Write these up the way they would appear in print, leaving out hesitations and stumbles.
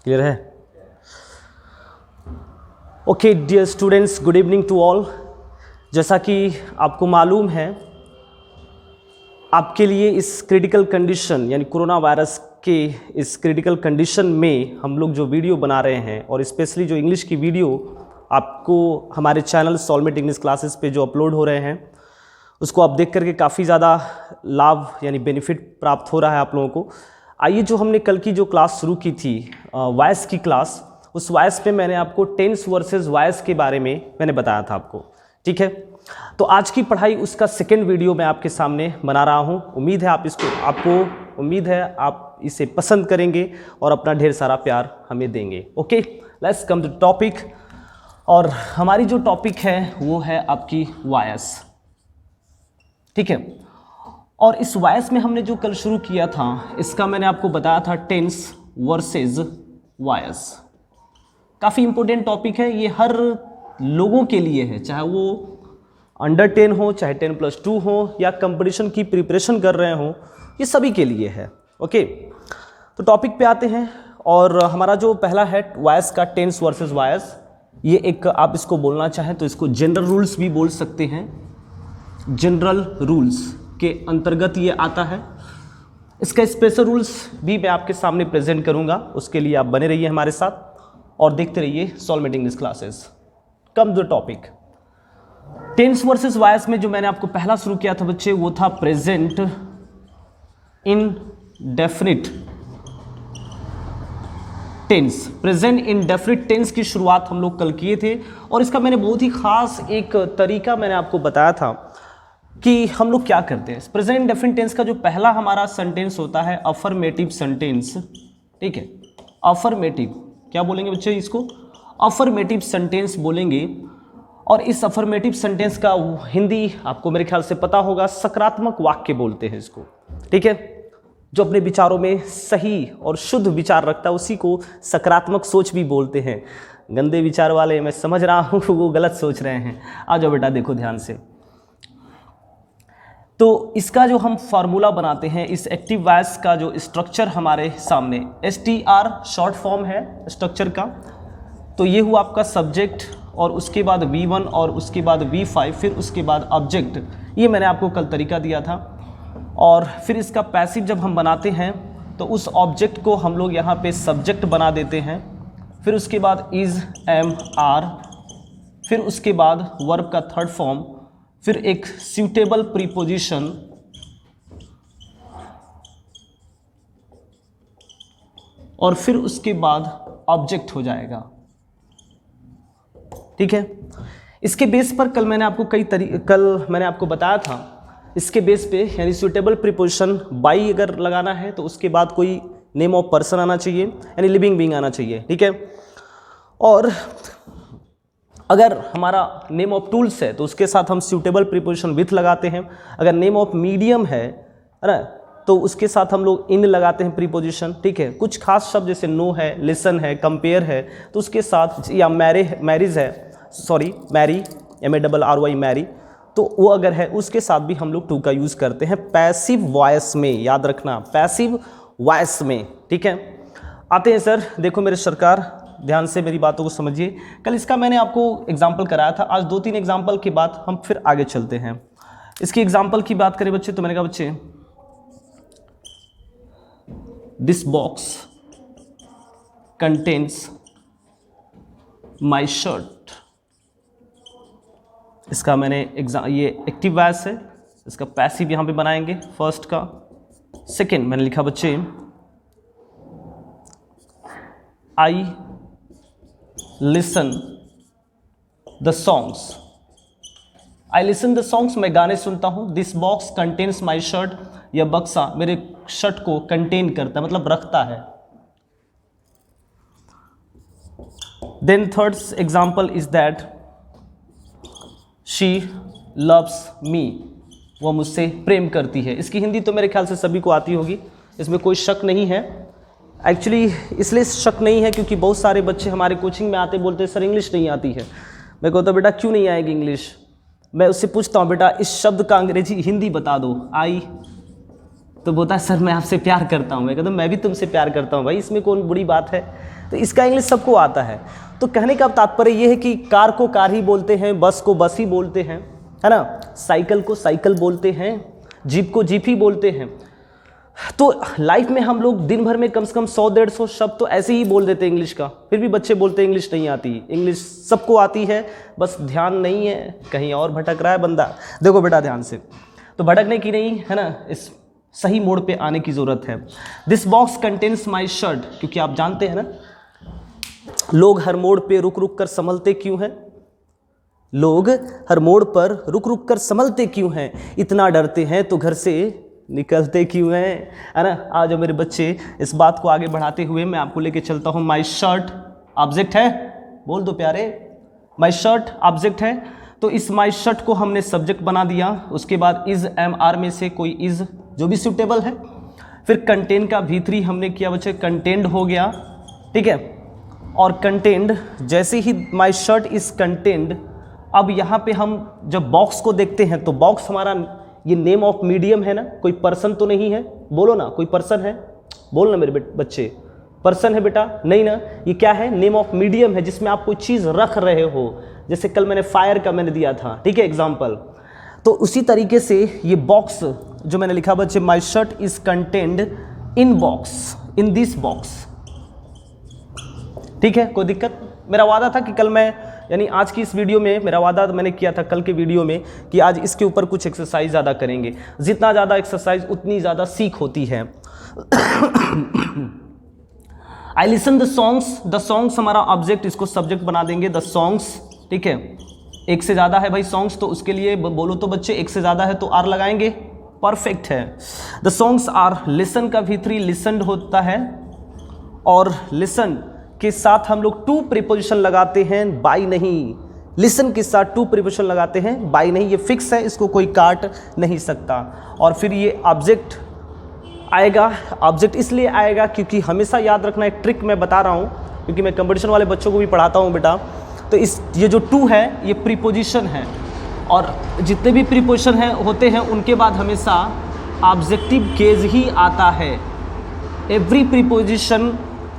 Clear है? Okay dear students, good evening to all. जैसा कि आपको मालूम है, आपके लिए इस क्रिटिकल कंडीशन यानी कोरोना वायरस के इस क्रिटिकल कंडीशन में हम लोग जो वीडियो बना रहे हैं, और स्पेशली जो इंग्लिश की वीडियो आपको हमारे चैनल सॉल्मेट इंग्लिश क्लासेस पे जो अपलोड हो रहे हैं, उसको आप देख करके काफ़ी ज़्यादा लाभ यानी बेनिफिट प्राप्त हो रहा है आप लोगों को। आइए, जो हमने कल की जो क्लास शुरू की थी वॉइस की क्लास, उस वॉइस पे मैंने आपको टेंस वर्सेस वॉइस के बारे में मैंने बताया था आपको, ठीक है। तो आज की पढ़ाई उसका सेकेंड वीडियो मैं आपके सामने बना रहा हूँ। उम्मीद है आप इसे पसंद करेंगे और अपना ढेर सारा प्यार हमें देंगे। Okay, let's come to topic. और हमारी जो टॉपिक है वो है आपकी वॉइस, ठीक है। और इस वॉइस में हमने जो कल शुरू किया था, इसका मैंने आपको बताया था टेंस वर्सेस वॉइस। काफ़ी इंपॉर्टेंट टॉपिक है ये, हर लोगों के लिए है, चाहे वो अंडर 10 हो, चाहे 10+2 हो, या कंपटीशन की प्रिपरेशन कर रहे हो, ये सभी के लिए है। ओके, तो टॉपिक पे आते हैं। और हमारा जो पहला है वॉइस का, टेंस वर्सेस वॉइस, ये एक आप इसको बोलना चाहें तो इसको जनरल रूल्स भी बोल सकते हैं। जनरल रूल्स के अंतर्गत ये आता है। इसका स्पेशल रूल्स भी मैं आपके सामने प्रेजेंट करूंगा, उसके लिए आप बने रहिए हमारे साथ और देखते रहिए Soulmate English classes. Come the topic. Tense versus voice में जो मैंने आपको पहला शुरू किया था बच्चे, वो था present indefinite tense. Present indefinite tense की शुरुआत हम लोग कल किए थे, और इसका मैंने बहुत ही खास एक तरीका मैंने आपको बताया था कि हम लोग क्या करते हैं। प्रेजेंट इंडेफिनिट टेंस का जो पहला हमारा सेंटेंस होता है अफर्मेटिव सेंटेंस, ठीक है। अफर्मेटिव क्या बोलेंगे बच्चे, इसको अफर्मेटिव सेंटेंस बोलेंगे। और इस अफर्मेटिव सेंटेंस का हिंदी आपको मेरे ख्याल से पता होगा, सकारात्मक वाक्य बोलते हैं इसको, ठीक है। जो अपने विचारों में सही और शुद्ध विचार रखता है उसी को सकारात्मक सोच भी बोलते हैं। गंदे विचार वाले मैं समझ रहा हूँ वो गलत सोच रहे हैं। आ जाओ बेटा, देखो ध्यान से। तो इसका जो हम फार्मूला बनाते हैं, इस एक्टिव वॉइस का जो स्ट्रक्चर हमारे सामने, STR शॉर्ट फॉर्म है स्ट्रक्चर का। तो ये हुआ आपका सब्जेक्ट, और उसके बाद V1, और उसके बाद V5, फिर उसके बाद ऑब्जेक्ट। ये मैंने आपको कल तरीका दिया था। और फिर इसका पैसिव जब हम बनाते हैं तो उस ऑब्जेक्ट को हम लोग यहाँ पे सब्जेक्ट बना देते हैं। फिर उसके बाद इज, एम, आर, फिर उसके बाद वर्ब का थर्ड फॉर्म, फिर एक सूटेबल प्रीपोजिशन, और फिर उसके बाद ऑब्जेक्ट हो जाएगा, ठीक है। इसके बेस पर कल मैंने आपको बताया था, इसके बेस पे यानी सूटेबल प्रीपोजिशन बाई अगर लगाना है तो उसके बाद कोई नेम ऑफ पर्सन आना चाहिए, यानी लिविंग बीइंग आना चाहिए, ठीक है। और अगर हमारा नेम ऑफ टूल्स है तो उसके साथ हम सूटेबल प्रीपोजिशन विथ लगाते हैं। अगर नेम ऑफ मीडियम है ना, तो उसके साथ हम लोग इन लगाते हैं प्रीपोजिशन, ठीक है। कुछ खास शब्द जैसे नो है, लिसन है, कंपेयर है, तो उसके साथ, या मैरिज है, सॉरी मैरी, MARRY मैरी, तो वो अगर है उसके साथ भी हम लोग टू का यूज़ करते हैं पैसिव वॉइस में, याद रखना, पैसिव वॉइस में, ठीक है। आते हैं सर, देखो मेरे सरकार, ध्यान से मेरी बातों को समझिए। कल इसका मैंने आपको एग्जाम्पल कराया था, आज 2-3 एग्जाम्पल के बाद हम फिर आगे चलते हैं। इसकी एग्जाम्पल की बात करें बच्चे, तो मैंने कहा बच्चे, this box contains my shirt. इसका मैंने ये एक्टिव वॉइस है, इसका पैसिव यहाँ पे बनाएंगे फर्स्ट का। सेकेंड मैंने लिखा बच्चे, I listen the songs. I listen the songs, मैं गाने सुनता हूँ। This box contains my shirt, यह बक्सा मेरे शर्ट को कंटेन करता है, मतलब रखता है। Then third example is that she loves me, वह मुझसे प्रेम करती है। इसकी हिंदी तो मेरे ख्याल से सभी को आती होगी, इसमें कोई शक नहीं है। एक्चुअली इसलिए शक नहीं है क्योंकि बहुत सारे बच्चे हमारे कोचिंग में आते बोलते हैं सर इंग्लिश नहीं आती है। मेरे को तो बेटा क्यों नहीं आएगी इंग्लिश। मैं उससे पूछता हूँ बेटा इस शब्द का अंग्रेजी हिंदी बता दो, आई, तो बोलता है सर मैं आपसे प्यार करता हूँ। मैं कहता हूँ मैं भी तुमसे प्यार करता हूँ भाई, इसमें कौन बुरी बात है। तो इसका इंग्लिश सबको आता है। तो कहने का तात्पर्य ये है कि कार को कार ही बोलते हैं, बस को बस ही बोलते हैं, है ना, साइकिल को साइकिल बोलते हैं, जीप को जीप ही बोलते हैं। तो लाइफ में हम लोग दिन भर में कम से कम 100-150 शब्द तो ऐसे ही बोल देते हैं इंग्लिश का। फिर भी बच्चे बोलते हैं इंग्लिश नहीं आती। इंग्लिश सबको आती है, बस ध्यान नहीं है, कहीं और भटक रहा है बंदा। देखो बेटा ध्यान से, तो भटकने की नहीं है ना, इस सही मोड़ पे आने की ज़रूरत है। This box contains my shirt, क्योंकि आप जानते हैं ना लोग हर मोड़ पे रुक रुक कर संभलते क्यों हैं, लोग हर मोड़ पर रुक रुक कर संभलते क्यों हैं, इतना डरते हैं तो घर से निकलते क्यों हैं, है ना। आज मेरे बच्चे इस बात को आगे बढ़ाते हुए मैं आपको लेके चलता हूँ। माई शर्ट ऑब्जेक्ट है, बोल दो प्यारे, माई शर्ट ऑब्जेक्ट है, तो इस माई शर्ट को हमने सब्जेक्ट बना दिया। उसके बाद इज एम आर में से कोई इज जो भी सूटेबल है। फिर कंटेन का V3 हमने किया बच्चे, कंटेंड हो गया, ठीक है। और कंटेंड जैसे ही माई शर्ट इज कंटेंड, अब यहाँ पे हम जब बॉक्स को देखते हैं तो बॉक्स हमारा ये नेम ऑफ मीडियम है ना, कोई पर्सन तो नहीं है, बोलो ना कोई पर्सन है, बोल ना मेरे बच्चे, पर्सन है बेटा, नहीं ना। ये क्या है, नेम ऑफ मीडियम है जिसमें आप कोई चीज़ रख रहे हो। जैसे कल मैंने फायर का मैंने दिया था, ठीक है एग्जाम्पल। तो उसी तरीके से ये बॉक्स जो मैंने लिखा बच्चे, my shirt is contained in box, in this box, ठीक है। कोई दिक्कत? मेरा वादा था कि कल मैं, यानी आज की इस वीडियो में मेरा वादा मैंने किया था कल के वीडियो में कि आज इसके ऊपर कुछ एक्सरसाइज ज़्यादा करेंगे। जितना ज़्यादा एक्सरसाइज उतनी ज़्यादा सीख होती है। आई लिसन द सॉन्ग्स हमारा ऑब्जेक्ट, इसको सब्जेक्ट बना देंगे, द सॉन्ग्स, ठीक है। एक से ज़्यादा है भाई सॉन्ग्स, तो उसके लिए बोलो तो बच्चे एक से ज़्यादा है तो आर लगाएंगे, परफेक्ट है। द सॉन्ग्स आर, लिसन का V3 लिसनड होता है, और लिसन के साथ हम लोग टू प्रीपोजिशन लगाते हैं, बाई नहीं। लिसन के साथ टू प्रीपोजिशन लगाते हैं, बाई नहीं, ये फिक्स है, इसको कोई काट नहीं सकता। और फिर ये ऑब्जेक्ट आएगा। ऑब्जेक्ट इसलिए आएगा क्योंकि हमेशा याद रखना, एक ट्रिक मैं बता रहा हूँ क्योंकि मैं कंपटीशन वाले बच्चों को भी पढ़ाता हूँ बेटा। तो ये जो टू है ये प्रीपोजिशन है, और जितने भी प्रीपोजिशन होते हैं उनके बाद हमेशा ऑब्जेक्टिव केस ही आता है। Every preposition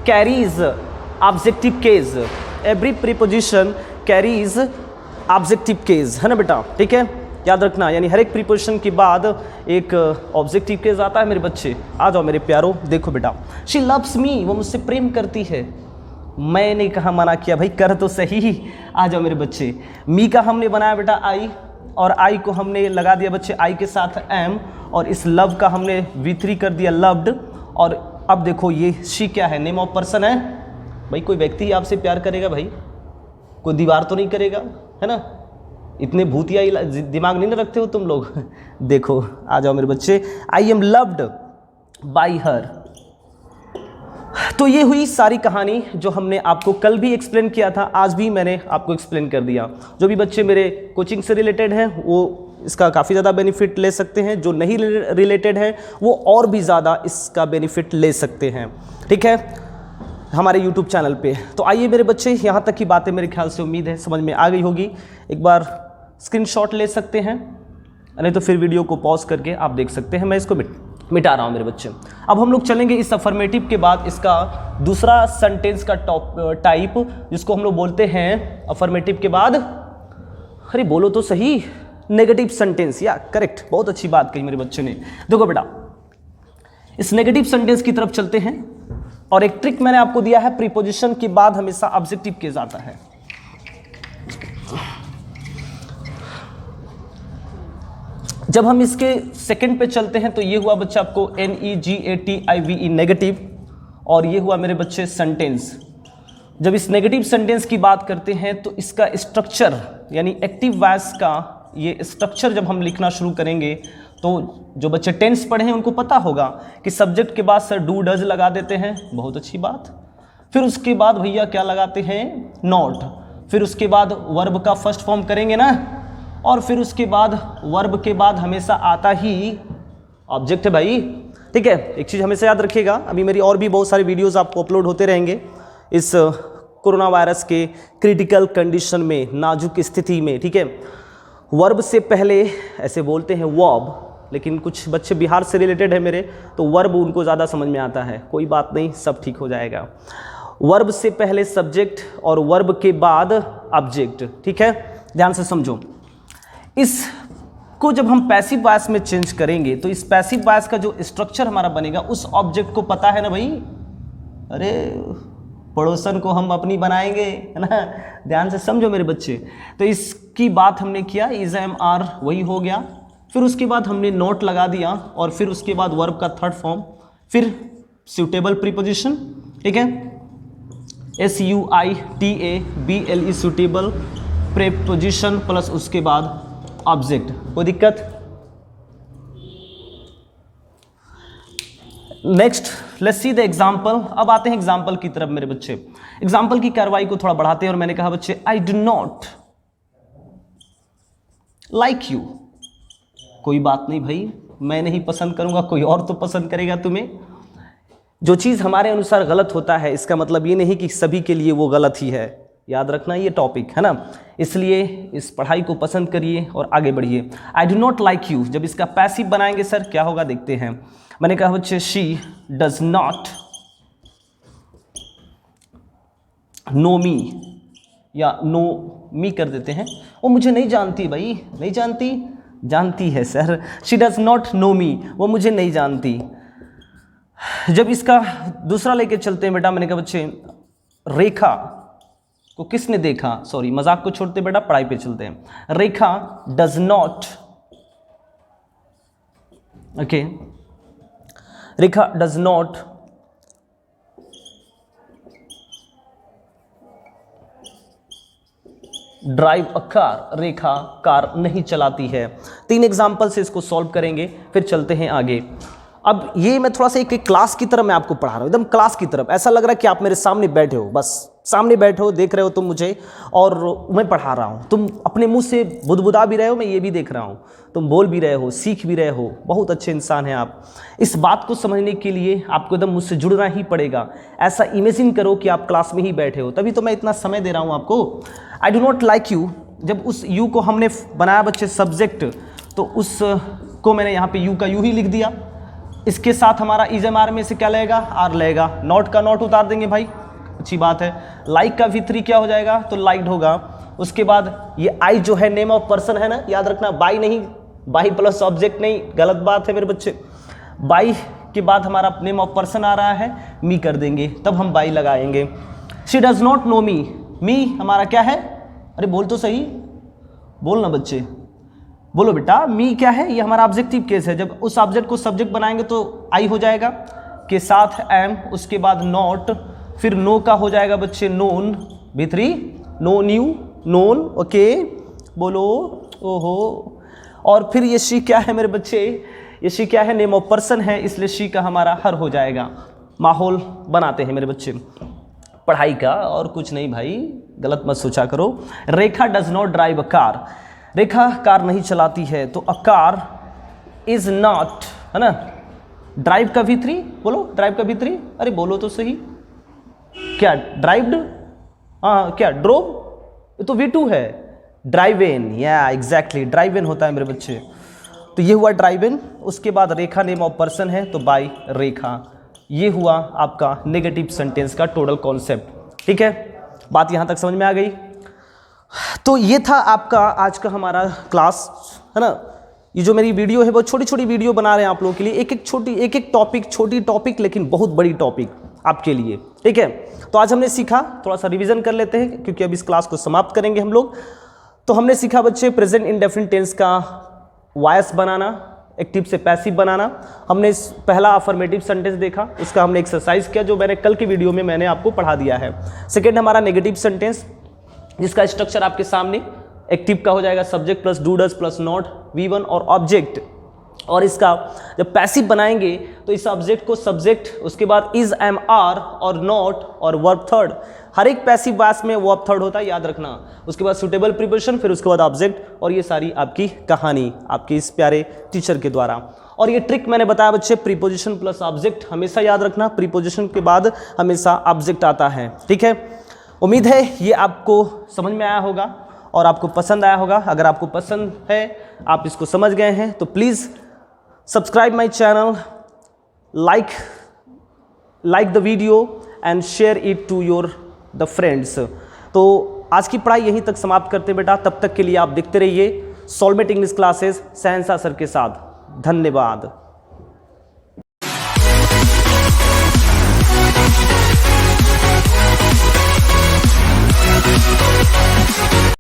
carries objective case, every preposition carries objective case, है ना बेटा, ठीक है, याद रखना। यानी हर एक प्रीपोजिशन के बाद एक ऑब्जेक्टिव केस आता है मेरे बच्चे। आ जाओ मेरे प्यारो, देखो बेटा, शी लव्स मी, वो मुझसे प्रेम करती है। मैंने कहा मना किया भाई, कर तो सही। आ जाओ मेरे बच्चे, मी का हमने बनाया बेटा आई, और आई को हमने लगा दिया बच्चे आई के साथ एम, और इस लव का हमने V3 कर दिया लव्ड। और अब देखो ये शी क्या है, नेम ऑफ पर्सन है भाई। कोई व्यक्ति ही आपसे प्यार करेगा भाई, कोई दीवार तो नहीं करेगा, है ना। इतने भूतिया दिमाग नहीं ना रखते हो तुम लोग। देखो आ जाओ मेरे बच्चे, I am loved by her. तो ये हुई सारी कहानी जो हमने आपको कल भी एक्सप्लेन किया था, आज भी मैंने आपको एक्सप्लेन कर दिया। जो भी बच्चे मेरे कोचिंग से रिलेटेड हैं वो इसका काफ़ी ज़्यादा बेनिफिट ले सकते हैं, जो नहीं रिलेटेड है वो और भी ज़्यादा इसका बेनिफिट ले सकते हैं, ठीक है, हमारे YouTube चैनल पे। तो आइए मेरे बच्चे, यहाँ तक की बातें मेरे ख्याल से उम्मीद है समझ में आ गई होगी। एक बार स्क्रीनशॉट ले सकते हैं, नहीं तो फिर वीडियो को पॉज करके आप देख सकते हैं। मैं इसको मिटा रहा हूँ मेरे बच्चे। अब हम लोग चलेंगे इस अफर्मेटिव के बाद इसका दूसरा सेंटेंस का टाइप, जिसको हम लोग बोलते हैं अफर्मेटिव के बाद, अरे बोलो तो सही, नेगेटिव सेंटेंस। या करेक्ट, बहुत अच्छी बात कही मेरे बच्चे ने। देखो बेटा, इस नेगेटिव सेंटेंस की तरफ चलते हैं, और एक ट्रिक मैंने आपको दिया है, प्रीपोजिशन के बाद हमेशा ऑब्जेक्टिव केस आता है। जब हम इसके सेकंड पे चलते हैं तो ये हुआ बच्चा आपको NEGATIVE नेगेटिव, और ये हुआ मेरे बच्चे सेंटेंस। जब इस नेगेटिव सेंटेंस की बात करते हैं तो इसका स्ट्रक्चर, यानी एक्टिव वॉइस का ये स्ट्रक्चर जब हम लिखना शुरू करेंगे तो जो बच्चे टेंस पढ़े हैं उनको पता होगा कि सब्जेक्ट के बाद सर डू डज लगा देते हैं, बहुत अच्छी बात। फिर उसके बाद भैया क्या लगाते हैं, नॉट। फिर उसके बाद वर्ब का फर्स्ट फॉर्म करेंगे ना, और फिर उसके बाद वर्ब के बाद हमेशा आता ही ऑब्जेक्ट है भाई, ठीक है। एक चीज़ हमेशा याद रखिएगा, अभी मेरी और भी बहुत सारी वीडियोस आपको अपलोड होते रहेंगे इस कोरोना वायरस के क्रिटिकल कंडीशन में, नाजुक स्थिति में, ठीक है। वर्ब से पहले ऐसे बोलते हैं वर्ब, लेकिन कुछ बच्चे बिहार से रिलेटेड है मेरे, तो वर्ब उनको ज़्यादा समझ में आता है, कोई बात नहीं, सब ठीक हो जाएगा। वर्ब से पहले सब्जेक्ट और वर्ब के बाद ऑब्जेक्ट, ठीक है, ध्यान से समझो। इसको जब हम पैसिव वॉइस में चेंज करेंगे तो इस पैसिव वॉइस का जो स्ट्रक्चर हमारा बनेगा उस ऑब्जेक्ट को पता है ना भाई, अरे पड़ोसन को हम अपनी बनाएंगे, है ना, ध्यान से समझो मेरे बच्चे। तो इसकी बात हमने किया, इज एम आर वही हो गया, फिर उसके बाद हमने नोट लगा दिया और फिर उसके बाद वर्ब का थर्ड फॉर्म, फिर सूटेबल प्रीपोजिशन, ठीक है, SUITABLE सूटेबल प्रीपोजिशन प्लस उसके बाद ऑब्जेक्ट। कोई दिक्कत? Next let's see the example. अब आते हैं एग्जाम्पल की तरफ मेरे बच्चे। एग्जाम्पल की कार्रवाई को थोड़ा बढ़ाते हैं और मैंने कहा बच्चे I do not like you. कोई बात नहीं भाई, मैं नहीं पसंद करूंगा, कोई और तो पसंद करेगा तुम्हें। जो चीज़ हमारे अनुसार गलत होता है इसका मतलब ये नहीं कि सभी के लिए वो गलत ही है, याद रखना ये टॉपिक, है ना। इसलिए इस पढ़ाई को पसंद करिए और आगे बढ़िए। I do not like you, जब इसका पैसिव बनाएंगे सर क्या होगा देखते हैं। मैंने कहा बच्चे शी डज नॉट नो मी, या नो मी कर देते हैं, वो मुझे नहीं जानती भाई, नहीं जानती, जानती है sir. She does not know me, वो मुझे नहीं जानती। जब इसका दूसरा लेके चलते हैं बेटा, मैंने कहा बच्चे रेखा को किसने देखा, सॉरी मजाक को छोड़ते बेटा, पढ़ाई पे चलते हैं। Rekha does not, okay, Rekha does not drive a car, Rekha car नहीं चलाती है। 3 एग्जाम्पल से इसको सॉल्व करेंगे, फिर चलते हैं आगे। अब ये मैं थोड़ा सा एक क्लास की तरह मैं आपको पढ़ा रहा हूँ, एकदम क्लास की तरफ, ऐसा लग रहा है कि आप मेरे सामने बैठे हो, बस सामने बैठे हो, देख रहे हो तुम मुझे और मैं पढ़ा रहा हूँ। तुम अपने मुंह से बुदबुदा भी रहे हो, मैं ये भी देख रहा हूँ, तुम बोल भी रहे हो, सीख भी रहे हो, बहुत अच्छे इंसान हैं आप। इस बात को समझने के लिए आपको एकदम मुझसे जुड़ना ही पड़ेगा। ऐसा इमेजिन करो कि आप क्लास में ही बैठे हो, तभी तो मैं इतना समय दे रहा हूँ आपको। I do not like you, जब उस यू को हमने बनाया बच्चे सब्जेक्ट, तो उसको मैंने यहाँ पे यू का यू ही लिख दिया। इसके साथ हमारा इज एम आर में से क्या लगेगा, आर लगेगा, नॉट का नॉट उतार देंगे भाई, अच्छी बात है। लाइक का V3 क्या हो जाएगा, तो लाइक्ड होगा। उसके बाद ये आई जो है नेम ऑफ पर्सन है ना, याद रखना, बाई नहीं, बाई प्लस ऑब्जेक्ट नहीं, गलत बात है मेरे बच्चे। बाई के बाद हमारा नेम ऑफ पर्सन आ रहा है, मी कर देंगे, तब हम बाई लगाएंगे। शी डज नॉट नो मी, मी हमारा क्या है, अरे बोल तो सही, बोलना बच्चे, बोलो बेटा, मी क्या है, ये हमारा ऑब्जेक्टिव केस है। जब उस ऑब्जेक्ट को सब्जेक्ट बनाएंगे तो आई हो जाएगा, के साथ एम, उसके बाद नॉट, फिर नो का हो जाएगा बच्चे known, V3 know knew known, okay बोलो, ओहो। और फिर ये शी क्या है मेरे बच्चे, ये शी क्या है, नेम ऑफ पर्सन है, इसलिए शी का हमारा हर हो जाएगा। माहौल बनाते हैं मेरे बच्चे पढ़ाई का, और कुछ नहीं भाई, गलत मत सोचा करो। Rekha does not drive a car, Rekha car नहीं चलाती है, तो अ कार इज नॉट, है ना। ड्राइव का V3 बोलो, ड्राइव का V3, अरे बोलो तो सही, क्या ड्राइव्ड, हाँ क्या ड्रोव, ये तो V2 है। ड्राइव इन, या एग्जैक्टली ड्राइव इन होता है मेरे बच्चे। तो ये हुआ ड्राइव इन, उसके बाद रेखा नेम ऑफ पर्सन है, तो बाय रेखा। ये हुआ आपका नेगेटिव सेंटेंस का टोटल कॉन्सेप्ट, ठीक है, बात यहाँ तक समझ में आ गई। तो ये था आपका आज का हमारा क्लास, है ना। ये जो मेरी वीडियो है वो छोटी छोटी वीडियो बना रहे हैं आप लोगों के लिए, एक एक टॉपिक, छोटी टॉपिक लेकिन बहुत बड़ी टॉपिक आपके लिए, ठीक है। तो आज हमने सीखा, थोड़ा सा रिवीजन कर लेते हैं क्योंकि अब इस क्लास को समाप्त करेंगे हम लोग। तो हमने सीखा बच्चे प्रेजेंट इंडेफिनिट टेंस का वॉइस बनाना, एक्टिव से पैसिव बनाना। हमने पहला अफर्मेटिव सेंटेंस देखा, उसका हमने एक्सरसाइज किया जो मैंने कल की वीडियो में मैंने आपको पढ़ा दिया है। सेकेंड हमारा नेगेटिव सेंटेंस, जिसका स्ट्रक्चर आपके सामने, एक्टिव का हो जाएगा subject plus do does plus not, V1 और ऑब्जेक्ट। और इसका जब पैसिव बनाएंगे तो इस ऑब्जेक्ट को सब्जेक्ट, उसके बाद इज एम आर और नॉट और वर्ब थर्ड, हर एक पैसिव वॉइस में वर्ब थर्ड होता है, याद रखना। उसके बाद सुटेबल प्रीपोजिशन, फिर उसके बाद ऑब्जेक्ट, और ये सारी आपकी कहानी आपके इस प्यारे टीचर के द्वारा। और ये ट्रिक मैंने बताया बच्चे, प्रीपोजिशन प्लस ऑब्जेक्ट हमेशा याद रखना, प्रीपोजिशन के बाद हमेशा ऑब्जेक्ट आता है, ठीक है। उम्मीद है ये आपको समझ में आया होगा और आपको पसंद आया होगा। अगर आपको पसंद है, आप इसको समझ गए हैं, तो please subscribe my channel, like the video and share it to your the friends. तो आज की पढ़ाई यहीं तक समाप्त करते हैं बेटा। तब तक के लिए आप देखते रहिए सॉल्वेट इंग्लिश क्लासेस सहनसा सर के साथ। धन्यवाद।